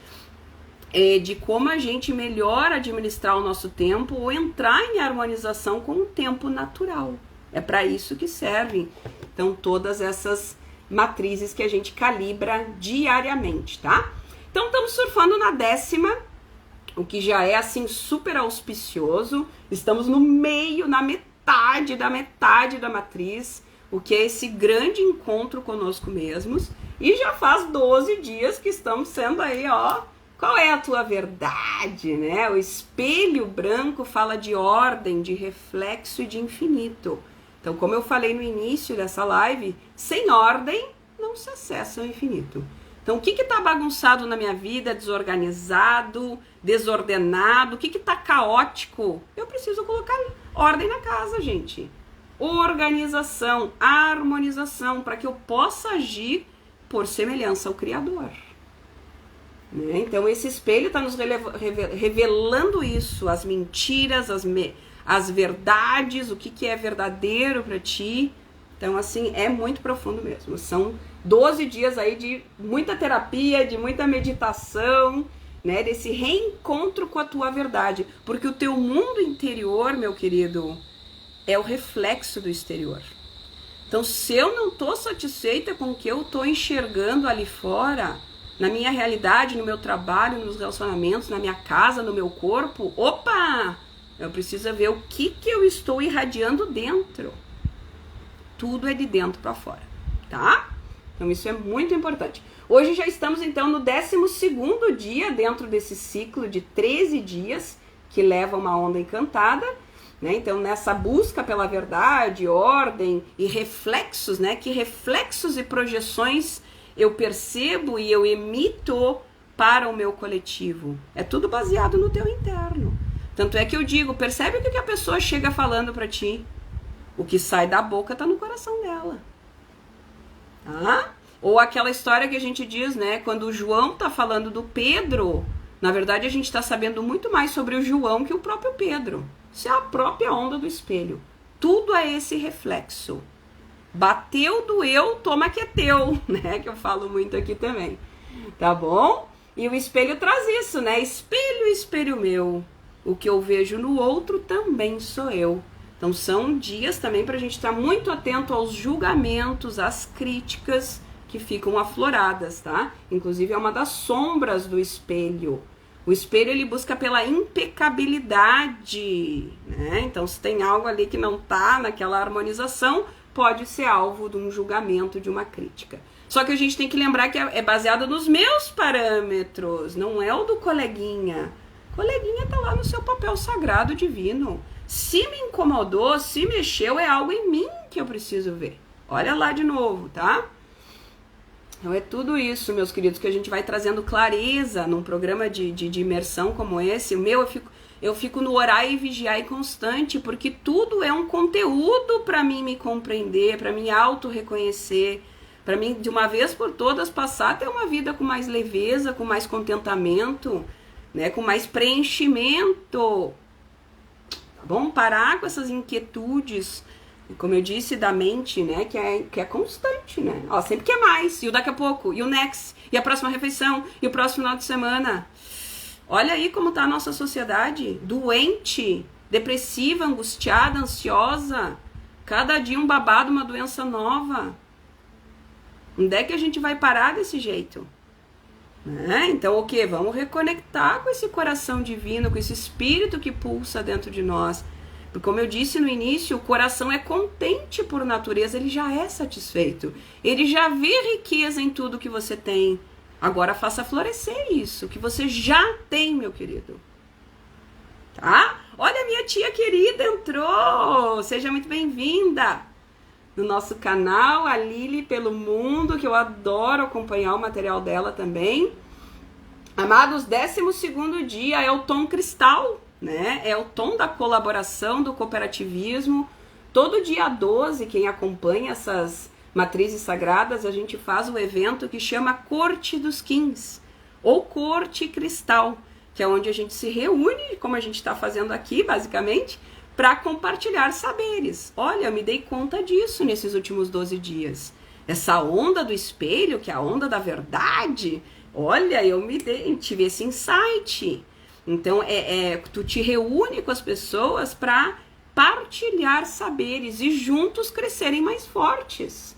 [SPEAKER 1] De como a gente melhor administrar o nosso tempo ou entrar em harmonização com o tempo natural. É para isso que servem, então, todas essas matrizes que a gente calibra diariamente, tá? Então, estamos surfando na 10ª, o que já é, assim, super auspicioso. Estamos no meio, na metade da matriz, o que é esse grande encontro conosco mesmos. E já faz 12 dias que estamos sendo aí, ó, qual é a tua verdade, né? O espelho branco fala de ordem, de reflexo e de infinito. Então, como eu falei no início dessa live, sem ordem não se acessa o infinito. Então, o que está bagunçado na minha vida, desorganizado, desordenado, o que está caótico? Eu preciso colocar ordem na casa, gente. Organização, harmonização, para que eu possa agir por semelhança ao Criador. Né? Então esse espelho está nos revelando isso, as mentiras, as verdades, o que é verdadeiro para ti. Então assim, é muito profundo mesmo. São 12 dias aí de muita terapia, de muita meditação, né? Desse reencontro com a tua verdade. Porque o teu mundo interior, meu querido, é o reflexo do exterior. Então se eu não estou satisfeita com o que eu estou enxergando ali fora, na minha realidade, no meu trabalho, nos relacionamentos, na minha casa, no meu corpo, opa! Eu preciso ver o que eu estou irradiando dentro. Tudo é de dentro para fora, tá? Então isso é muito importante. Hoje já estamos então no 12º dia dentro desse ciclo de 13 dias que leva uma onda encantada, né? Então nessa busca pela verdade, ordem e reflexos, né? Que reflexos e projeções eu percebo e eu emito para o meu coletivo. É tudo baseado no teu interno. Tanto é que eu digo, percebe o que a pessoa chega falando para ti? O que sai da boca tá no coração dela. Tá? Ou aquela história que a gente diz, né? Quando o João tá falando do Pedro, na verdade a gente tá sabendo muito mais sobre o João que o próprio Pedro. Isso é a própria onda do espelho. Tudo é esse reflexo. Bateu, doeu, toma que é teu, né? Que eu falo muito aqui também, tá bom? E o espelho traz isso, né? Espelho, espelho meu, o que eu vejo no outro também sou eu. Então são dias também pra gente estar muito atento aos julgamentos, às críticas que ficam afloradas, tá? Inclusive é uma das sombras do espelho. O espelho, ele busca pela impecabilidade, né? Então se tem algo ali que não tá naquela harmonização, pode ser alvo de um julgamento, de uma crítica. Só que a gente tem que lembrar que é baseado nos meus parâmetros, não é o do coleguinha. O coleguinha tá lá no seu papel sagrado divino. Se me incomodou, se mexeu, é algo em mim que eu preciso ver. Olha lá de novo, tá? Então é tudo isso, meus queridos, que a gente vai trazendo clareza num programa de imersão como esse. O meu, eu fico no orar e vigiar e constante, porque tudo é um conteúdo para mim me compreender, para me auto-reconhecer, para mim, de uma vez por todas, passar a ter uma vida com mais leveza, com mais contentamento, né, com mais preenchimento. Tá bom? Parar com essas inquietudes, como eu disse, da mente, né, que é constante, né? Ó, sempre quer mais, e o daqui a pouco, e o next, e a próxima refeição, e o próximo final de semana. Olha aí como tá a nossa sociedade, doente, depressiva, angustiada, ansiosa, cada dia um babado, uma doença nova. Onde é que a gente vai parar desse jeito? né? Então, o que? Vamos reconectar com esse coração divino, com esse espírito que pulsa dentro de nós. Porque, como eu disse no início, o coração é contente por natureza, ele já é satisfeito. Ele já vê riqueza em tudo que você tem. Agora faça florescer isso, que você já tem, meu querido. Tá? Olha, minha tia querida entrou! Seja muito bem-vinda no nosso canal, a Lili pelo Mundo, que eu adoro acompanhar o material dela também. Amados, 12º dia é o tom cristal, né? É o tom da colaboração, do cooperativismo. Todo dia 12, quem acompanha essas matrizes sagradas, a gente faz um evento que chama Corte dos Kings, ou Corte Cristal, que é onde a gente se reúne, como a gente está fazendo aqui, basicamente, para compartilhar saberes. Olha, eu me dei conta disso nesses últimos 12 dias. Essa onda do espelho, que é a onda da verdade, olha, tive esse insight. Então, tu te reúne com as pessoas para partilhar saberes e juntos crescerem mais fortes.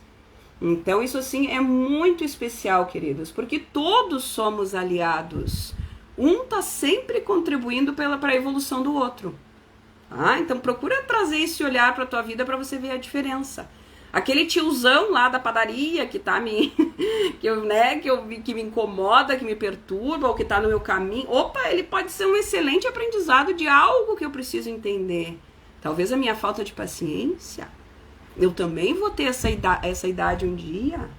[SPEAKER 1] Então, isso assim é muito especial, queridos, porque todos somos aliados. Um tá sempre contribuindo para a evolução do outro. Então procura trazer esse olhar para tua vida para você ver a diferença. Aquele tiozão lá da padaria que tá que me incomoda, que me perturba, ou que tá no meu caminho, ele pode ser um excelente aprendizado de algo que eu preciso entender. Talvez a minha falta de paciência. Eu também vou ter essa idade um dia.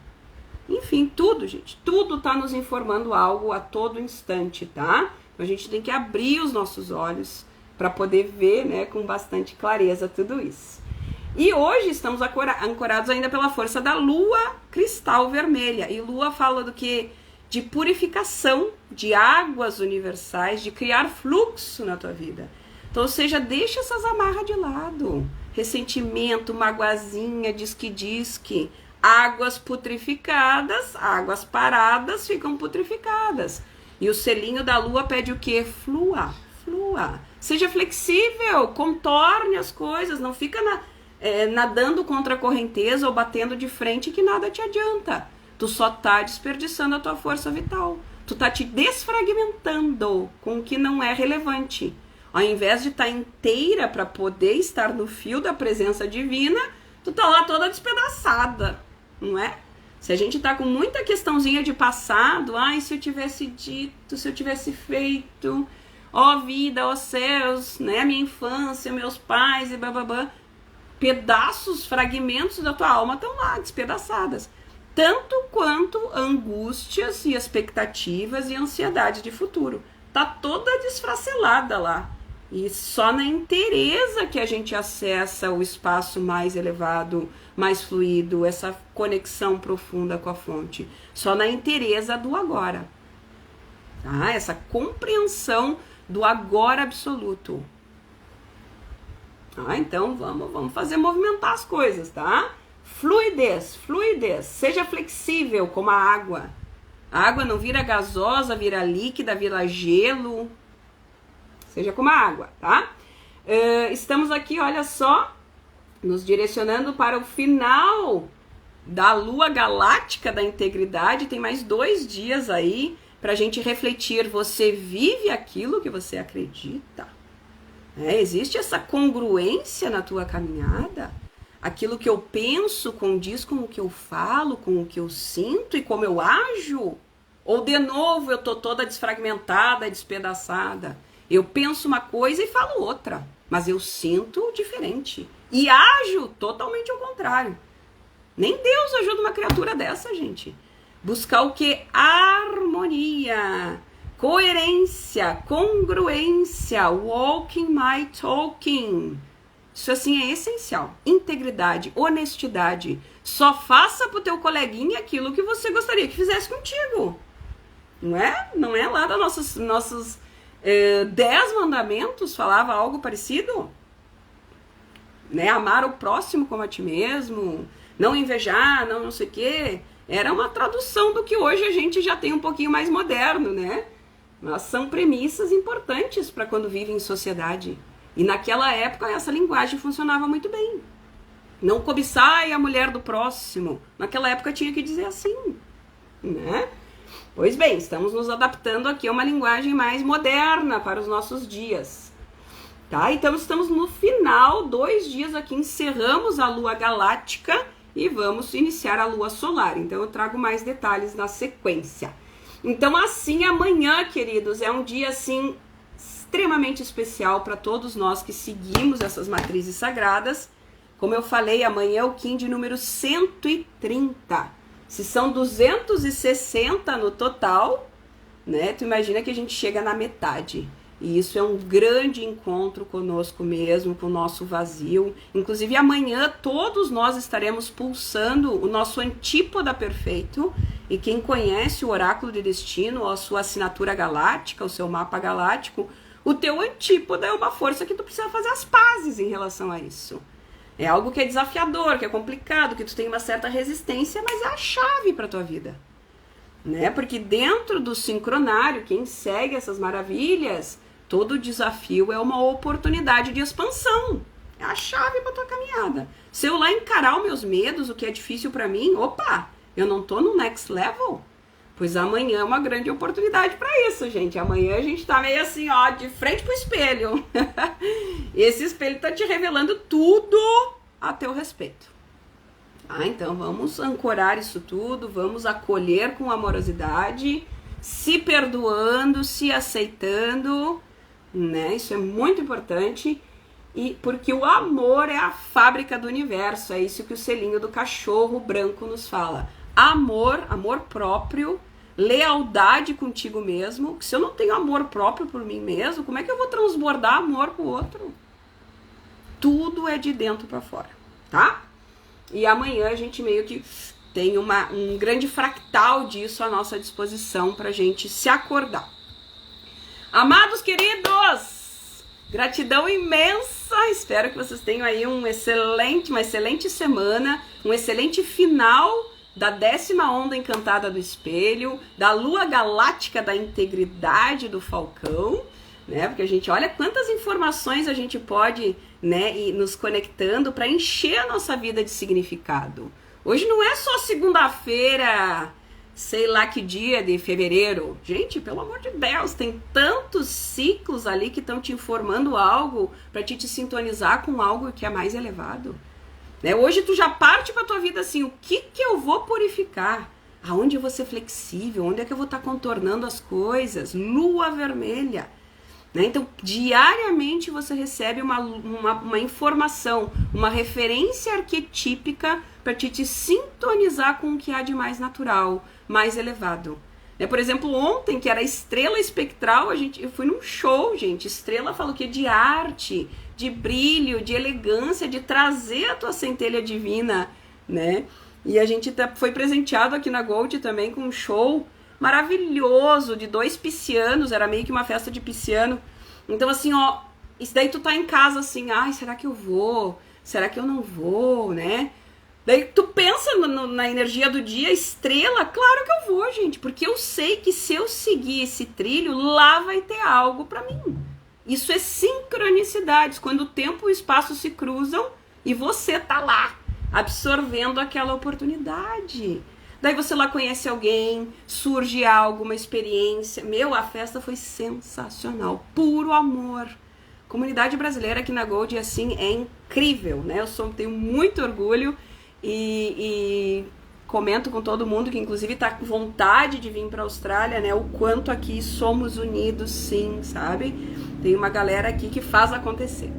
[SPEAKER 1] Enfim, tudo, gente. Tudo tá nos informando algo a todo instante, tá? Então a gente tem que abrir os nossos olhos para poder ver, né, com bastante clareza tudo isso. E hoje estamos ancorados ainda pela força da lua cristal vermelha. E lua fala do que? De purificação, de águas universais, de criar fluxo na tua vida. Então, ou seja, deixa essas amarras de lado. Ressentimento, magoazinha, disque. Águas putrificadas, águas paradas ficam putrificadas. E o selinho da lua pede o quê? Flua. Seja flexível, contorne as coisas, não fica nadando contra a correnteza ou batendo de frente que nada te adianta. Tu só tá desperdiçando a tua força vital. Tu tá te desfragmentando com o que não é relevante. Ao invés de estar inteira para poder estar no fio da presença divina, tu tá lá toda despedaçada, não é? Se a gente tá com muita questãozinha de passado, se eu tivesse dito, se eu tivesse feito, vida, céus, né, minha infância, meus pais e bababá, pedaços, fragmentos da tua alma estão lá, despedaçadas. Tanto quanto angústias e expectativas e ansiedade de futuro. Tá toda desfracelada lá. E só na inteireza que a gente acessa o espaço mais elevado, mais fluido, essa conexão profunda com a fonte. Só na inteireza do agora. Tá? Essa compreensão do agora absoluto. Então vamos fazer movimentar as coisas, tá? Fluidez. Seja flexível como a água. A água não vira gasosa, vira líquida, vira gelo. Seja como a água, tá? Estamos aqui, olha só, nos direcionando para o final da lua galáctica da integridade. Tem mais 2 dias aí pra gente refletir. Você vive aquilo que você acredita? Existe essa congruência na tua caminhada? Aquilo que eu penso condiz com o que eu falo, com o que eu sinto e como eu ajo? Ou de novo eu tô toda desfragmentada, despedaçada? Eu penso uma coisa e falo outra, mas eu sinto diferente. E ajo totalmente ao contrário. Nem Deus ajuda uma criatura dessa, gente. Buscar o que? Harmonia, coerência, congruência, walking my talking. Isso assim é essencial. Integridade, honestidade. Só faça pro teu coleguinha aquilo que você gostaria que fizesse contigo. Não é? Não é lá dos nossos 10 mandamentos falava algo parecido? Né? Amar o próximo como a ti mesmo, não invejar, não sei o quê. Era uma tradução do que hoje a gente já tem um pouquinho mais moderno, né? Mas são premissas importantes para quando vive em sociedade. E naquela época essa linguagem funcionava muito bem. Não cobiçai a mulher do próximo. Naquela época tinha que dizer assim, né? Pois bem, estamos nos adaptando aqui a uma linguagem mais moderna para os nossos dias. Tá? Então estamos no final, 2 dias aqui, encerramos a lua galáctica e vamos iniciar a lua solar. Então eu trago mais detalhes na sequência. Então assim, amanhã, queridos, é um dia assim extremamente especial para todos nós que seguimos essas matrizes sagradas. Como eu falei, amanhã é o Kim de número 130. Se são 260 no total, né? Tu imagina que a gente chega na metade. E isso é um grande encontro conosco mesmo, com o nosso vazio. Inclusive amanhã todos nós estaremos pulsando o nosso antípoda perfeito. E quem conhece o oráculo de destino, a sua assinatura galáctica, o seu mapa galáctico, o teu antípoda é uma força que tu precisa fazer as pazes em relação a isso. É algo que é desafiador, que é complicado, que tu tem uma certa resistência, mas é a chave para tua vida. Né? Porque dentro do sincronário, quem segue essas maravilhas, todo desafio é uma oportunidade de expansão. É a chave para tua caminhada. Se eu lá encarar os meus medos, o que é difícil para mim, opa, eu não tô no next level? Pois amanhã é uma grande oportunidade para isso, gente. Amanhã a gente tá meio assim, ó, de frente pro espelho. Esse espelho tá te revelando tudo a teu respeito. Ah, então vamos ancorar isso tudo, vamos acolher com amorosidade, se perdoando, se aceitando, né? Isso é muito importante. E porque o amor é a fábrica do universo, é isso que o selinho do cachorro branco nos fala. Amor, amor próprio, lealdade contigo mesmo. Se eu não tenho amor próprio por mim mesmo, como é que eu vou transbordar amor pro outro? Tudo é de dentro para fora, tá? E amanhã a gente meio que tem um grande fractal disso à nossa disposição pra gente se acordar. Amados queridos, gratidão imensa. Espero que vocês tenham aí uma excelente semana, um excelente final da 10ª onda encantada do espelho, da lua galáctica da integridade do falcão, né? Porque a gente olha quantas informações a gente pode, né, ir nos conectando para encher a nossa vida de significado. Hoje não é só segunda-feira, sei lá que dia de fevereiro. Gente, pelo amor de Deus, tem tantos ciclos ali que estão te informando algo para te sintonizar com algo que é mais elevado. Né? Hoje tu já parte para tua vida assim, o que eu vou purificar? Aonde eu vou ser flexível? Onde é que eu vou estar contornando as coisas? Lua vermelha. Né? Então, diariamente você recebe uma informação, uma referência arquetípica para te sintonizar com o que há de mais natural, mais elevado. Né? Por exemplo, ontem, que era Estrela Espectral, eu fui num show, gente. Estrela falou que de arte, de brilho, de elegância, de trazer a tua centelha divina, né? E a gente foi presenteado aqui na Gold também com um show maravilhoso de 2 piscianos, era meio que uma festa de pisciano. Então assim, ó, isso daí tu tá em casa assim, ai, será que eu vou? Será que eu não vou, né? Daí tu pensa na energia do dia, estrela, claro que eu vou, gente, porque eu sei que se eu seguir esse trilho, lá vai ter algo pra mim. Isso é sincronicidades, quando o tempo e o espaço se cruzam e você tá lá, absorvendo aquela oportunidade. Daí você lá conhece alguém, surge algo, uma experiência. Meu, a festa foi sensacional, puro amor. Comunidade brasileira aqui na Gold, assim, é incrível, né? Eu tenho muito orgulho e comento com todo mundo que inclusive tá com vontade de vir para a Austrália, né? O quanto aqui somos unidos, sim, sabe? Tem uma galera aqui que faz acontecer.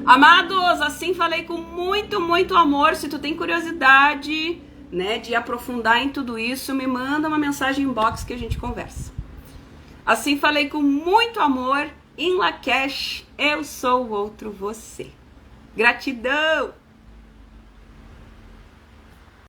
[SPEAKER 1] Amados, assim falei com muito amor. Se tu tem curiosidade, né, de aprofundar em tudo isso, me manda uma mensagem inbox que a gente conversa. Assim falei com muito amor. Em Lakesh, eu sou o outro você. Gratidão!